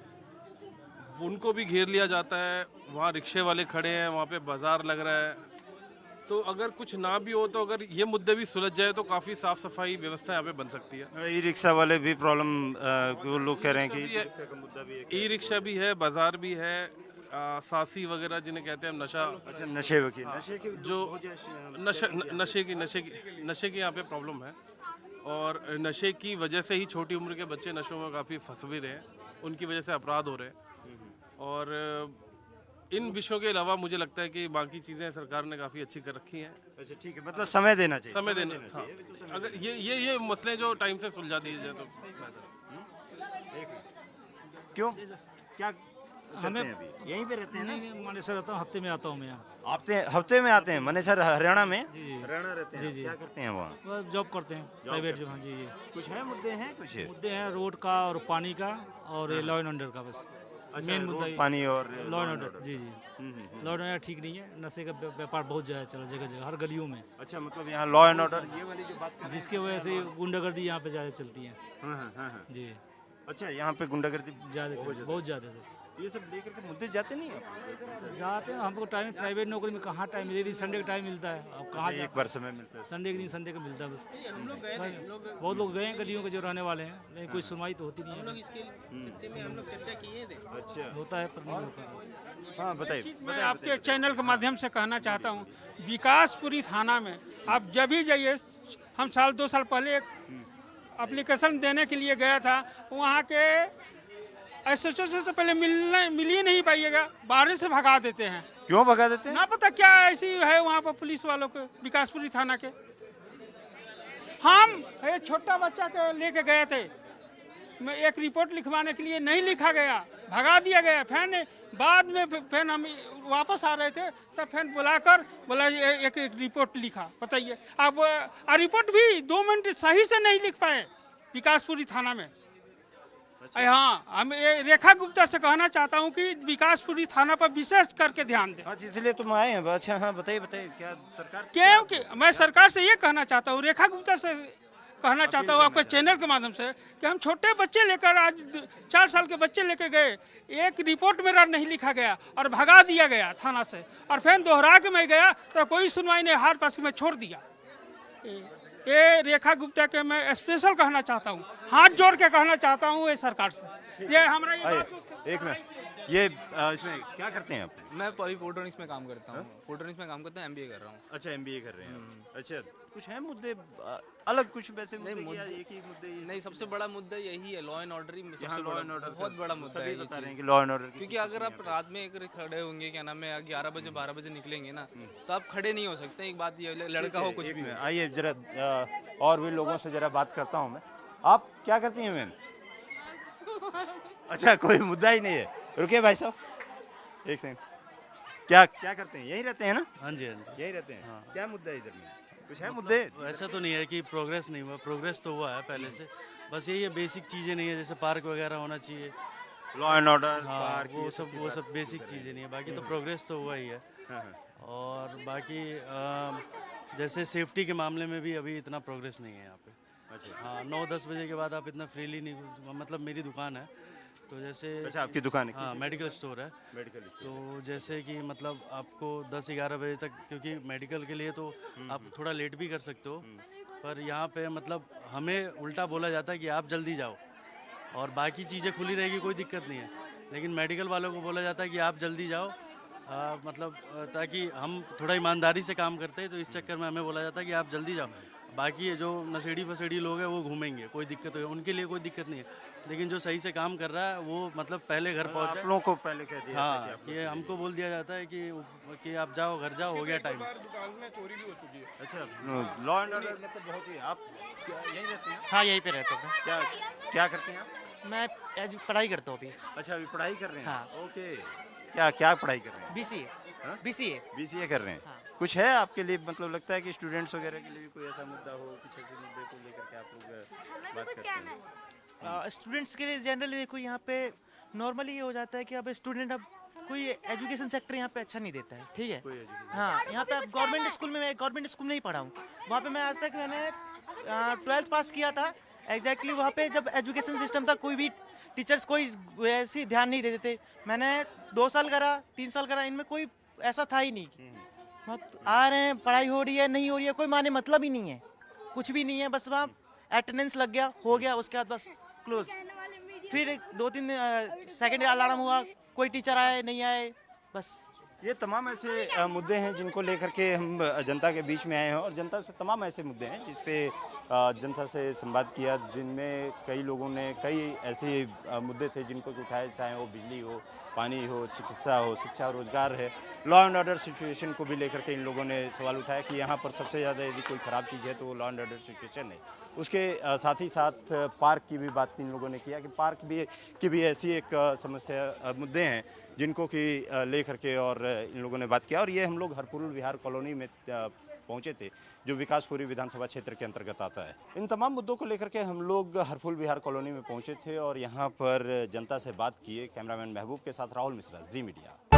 L: उनको भी घेर लिया जाता है। वहाँ रिक्शे वाले खड़े हैं, वहाँ पे बाज़ार लग रहा है। तो अगर कुछ ना भी हो तो अगर ये मुद्दे भी सुलझ जाए तो काफ़ी साफ़ सफाई व्यवस्था यहाँ पे बन सकती है।
A: ई रिक्शा वाले भी प्रॉब्लम, वो लोग कह रहे हैं कि
L: ई रिक्शा भी है, बाज़ार भी है, सासी वगैरह जिन्हें कहते हैं नशा।
A: अच्छा, नशे की
L: जो नशे की यहाँ पे प्रॉब्लम है।
R: और नशे की वजह से ही छोटी उम्र के बच्चे नशों में काफ़ी फंस भी रहे हैं, उनकी वजह से अपराध हो रहे हैं। और इन विषयों के अलावा मुझे लगता है कि बाकी चीज़ें सरकार ने काफ़ी अच्छी कर रखी हैं।
A: अच्छा ठीक है, मतलब समय देना चाहिए।
R: समय देना था। अगर ये मसले जो टाइम से सुलझा दिए जाए तो
A: क्यों क्या
S: हमें
A: अभी यहीं पे रहते हैं ना?
S: नहीं मानेसर रहता हूँ, हफ्ते में आता हूँ मैं यहाँ।
A: हफ्ते में आते हैं मानेसर हरियाणा में?
S: जी
A: हरियाणा रहते हैं।
S: जी जी।
A: क्या करते हैं वहाँ?
S: वो जॉब करते हैं, प्राइवेट जॉब। हाँ जी जी।
A: कुछ है मुद्दे हैं? कुछ
S: मुद्दे हैं रोड का और पानी का और लॉ एंड ऑर्डर का, बस मेन मुद्दा
A: रोड, पानी और
S: लॉ एंड ऑर्डर। जी जी। लॉ एंड ऑर्डर ठीक नहीं है, नशे का व्यापार बहुत ज़्यादा चला जगह जगह, हर गलियों में।
A: अच्छा, मतलब यहाँ लॉ एंड ऑर्डर ये वाली जो बात कर रहे हैं,
S: जिसकी वजह से गुंडागर्दी यहाँ पे ज़्यादा चलती है। जी।
A: अच्छा, यहाँ पे गुंडागर्दी
S: ज़्यादा चलती है, बहुत ज़्यादा सर।
A: ये सब लेकर के मुद्दे जाते नहीं हैं?
S: जाते हैं, हमको टाइम प्राइवेट नौकरी में कहाँ टाइम मिलेगी, संडे का टाइम मिलता है। अब कहाँ
A: एक बार समय मिलता है?
S: संडे के दिन संडे का मिलता है बस। बहुत लोग गए हैं गलियों के जो रहने वाले हैं, लेकिन कोई सुनवाई तो होती नहीं है।
O: हम लोग चर्चा किए थे।
A: अच्छा,
S: होता है पर नहीं होता।
A: हाँ बताइए।
D: मैं आपके चैनल के माध्यम से कहना चाहता हूँ, विकासपुरी थाना में आप जब भी जाइए, हम 2 साल पहले एक एप्लीकेशन देने के लिए गया था, वहाँ के एसएचओ से तो पहले मिल ही नहीं पाइएगा, बाहर से भगा देते हैं।
A: क्यों भगा देते हैं?
D: ना पता क्या ऐसी है वहाँ पर पुलिस वालों के, विकासपुरी थाना के। हम एक छोटा बच्चा के लेके गए थे, मैं एक रिपोर्ट लिखवाने के लिए नहीं लिखा गया, भगा दिया गया। फिर बाद में फिर हम वापस आ रहे थे तब फिर बुलाकर बोला एक रिपोर्ट लिखा। बताइए अब रिपोर्ट भी 2 मिनट सही से नहीं लिख पाए विकासपुरी थाना में। हाँ, हम रेखा गुप्ता से कहना चाहता हूँ कि विकासपुरी थाना पर विशेष करके ध्यान दें।
A: हाँ, इसलिए तुम आए हैं। अच्छा हाँ, बताइए क्या सरकार से
D: क्योंकि मैं सरकार से ये कहना चाहता हूँ, रेखा गुप्ता से कहना चाहता हूँ आपके चैनल के माध्यम से, कि हम छोटे बच्चे लेकर, आज 4 साल के बच्चे लेकर गए, एक रिपोर्ट मेरा नहीं लिखा गया और भगा दिया गया थाना से, और फिर दोहरा के मैं गया तो कोई सुनवाई नहीं, हार पास में छोड़ दिया। ये रेखा गुप्ता के मैं स्पेशल कहना चाहता हूँ, हाथ जोड़ के कहना चाहता हूँ ये सरकार से। ये हमारा
A: एक मिनट, ये इसमें क्या करते हैं आप?
T: मैं अभी फोटोनिक्स में काम करता हूँ। फोटोनिक्स में काम करता हूँ, एमबीए कर रहा हूँ।
A: अच्छा, एमबीए कर रहे हैं। अच्छा, कुछ है मुद्दे अलग, कुछ वैसे
T: नहीं,
A: मुद्दे एक ही मुद्दे?
T: नहीं, सबसे बड़ा मुद्दा यही है, लॉ एंड ऑर्डर ही सबसे
A: लॉ एंड ऑर्डर
T: बहुत बड़ा मुद्दा है।
A: बता रहे हैं कि लॉ एंड ऑर्डर,
T: क्योंकि अगर आप रात में एक खड़े होंगे, क्या नाम है, 11 बजे 12 बजे निकलेंगे ना, तो आप खड़े नहीं हो सकते। एक बात ये, लड़का हो कुछ भी।
A: आइए जरा और भी लोगों से जरा बात करता हूँ मैं। आप क्या करती हैं मैम? अच्छा, कोई मुद्दा ही नहीं है। रुकिए भाई साहब, एक सेकंड। क्या करते हैं? यहीं रहते हैं ना?
U: हाँ जी, हाँ जी,
A: यहीं रहते हैं।
U: हाँ।
A: क्या मुद्दा है इधर में? कुछ है मुद्दे?
U: ऐसा तो नहीं है कि प्रोग्रेस नहीं हुआ, प्रोग्रेस तो हुआ है पहले से, बस यही है बेसिक चीज़ें नहीं है, जैसे पार्क वगैरह होना चाहिए,
A: लॉ एंड ऑर्डर,
U: हाँ, वो सब बेसिक चीज़ें नहीं है, बाकी तो प्रोग्रेस तो हुआ ही है। और बाकी जैसे सेफ्टी के मामले में भी अभी इतना प्रोग्रेस नहीं है यहाँ पे।
A: अच्छा,
U: हाँ, 9-10 बजे के बाद आप इतना फ्रीली नहीं, मतलब मेरी दुकान है तो जैसे।
A: अच्छा, आपकी दुकान है?
U: हाँ, मेडिकल स्टोर है।
A: मेडिकल
U: तो जैसे कि मतलब आपको 10-11 बजे तक, क्योंकि मेडिकल के लिए तो आप थोड़ा लेट भी कर सकते हो, पर यहाँ पे मतलब हमें उल्टा बोला जाता है कि आप जल्दी जाओ और बाकी चीज़ें खुली रहेगी, कोई दिक्कत नहीं है, लेकिन मेडिकल वालों को बोला जाता है कि आप जल्दी जाओ, मतलब ताकि हम थोड़ा ईमानदारी से काम करते हैं, तो इस चक्कर में हमें बोला जाता है कि आप जल्दी जाओ। बाकी जो नशेड़ी फसेड़ी लोग हैं वो घूमेंगे, कोई दिक्कत हो, उनके लिए कोई दिक्कत नहीं है, लेकिन जो सही से काम कर रहा है वो मतलब पहले घर पहुंचे।
A: आप लोगों को पहले कह दिया
U: हाँ, कि हमको बोल दिया जाता है कि आप जाओ, घर जाओ, हो गया टाइम।
N: दुकान में चोरी भी हो चुकी है।
A: अच्छा, लॉ एंड ऑर्डर मतलब बहुत ही। आप यहीं रहते हैं?
V: हाँ, यहीं पे रहते हैं।
A: क्या करते हैं आप?
V: मैं पढ़ाई करता हूँ अभी।
A: अच्छा, अभी पढ़ाई कर रहे हैं?
V: हाँ।
A: ओके, क्या पढ़ाई कर रहे हैं?
V: BCA
A: कर रहे हैं। हाँ। कुछ है आपके लिए, मतलब लगता है कि स्टूडेंट्स वगैरह के लिए भी कोई ऐसा मुद्दा हो, कुछ ऐसे मुद्दे को लेकर के आप लोग बात करते हैं?
V: स्टूडेंट्स के लिए जनरली देखो, यहाँ पे नॉर्मली ये हो जाता है कि अब स्टूडेंट, अब कोई एजुकेशन सेक्टर यहाँ पे अच्छा नहीं देता है, ठीक है। हाँ, यहाँ पे अब गवर्नमेंट स्कूल में, मैं गवर्नमेंट स्कूल में ही पढ़ा हूँ, वहाँ पे मैं आज तक मैंने 12th पास किया था एग्जैक्टली। वहाँ पे जब एजुकेशन सिस्टम था, कोई भी टीचर्स कोई ऐसी ध्यान नहीं देते थे। मैंने 2 साल करा, 3 साल करा, इनमें कोई ऐसा था ही नहीं। आ रहे हैं, पढ़ाई हो रही है, नहीं हो रही है, कोई माने मतलब ही नहीं है, कुछ भी नहीं है, बस वहाँ अटेंडेंस लग गया, हो गया, उसके बाद बस क्लोज। फिर 2-3 सेकेंड अलार्म हुआ, कोई टीचर आए नहीं आए, बस
A: ये तमाम ऐसे मुद्दे हैं जिनको लेकर के हम जनता के बीच में आए हैं और जनता से तमाम ऐसे मुद्दे हैं जिस पे जनता से संवाद किया, जिनमें कई लोगों ने कई ऐसे मुद्दे थे जिनको उठाए, चाहे वो बिजली हो, पानी हो, चिकित्सा हो, शिक्षा, रोजगार है, लॉ एंड ऑर्डर सिचुएशन को भी लेकर के इन लोगों ने सवाल उठाया कि यहाँ पर सबसे ज़्यादा यदि कोई ख़राब चीज़ है तो वो लॉ एंड ऑर्डर सिचुएशन है। उसके साथ ही साथ पार्क की भी बात इन लोगों ने किया कि पार्क भी की भी ऐसी एक समस्या मुद्दे हैं जिनको कि लेकर के और इन लोगों ने बात किया। और ये हम लोग हरफुल विहार कॉलोनी में पहुंचे थे जो विकासपुरी विधानसभा क्षेत्र के अंतर्गत आता है। इन तमाम मुद्दों को लेकर के हम लोग हरफुल विहार कॉलोनी में पहुंचे थे और यहाँ पर जनता से बात किए। कैमरामैन महबूब के साथ राहुल मिश्रा, जी मीडिया।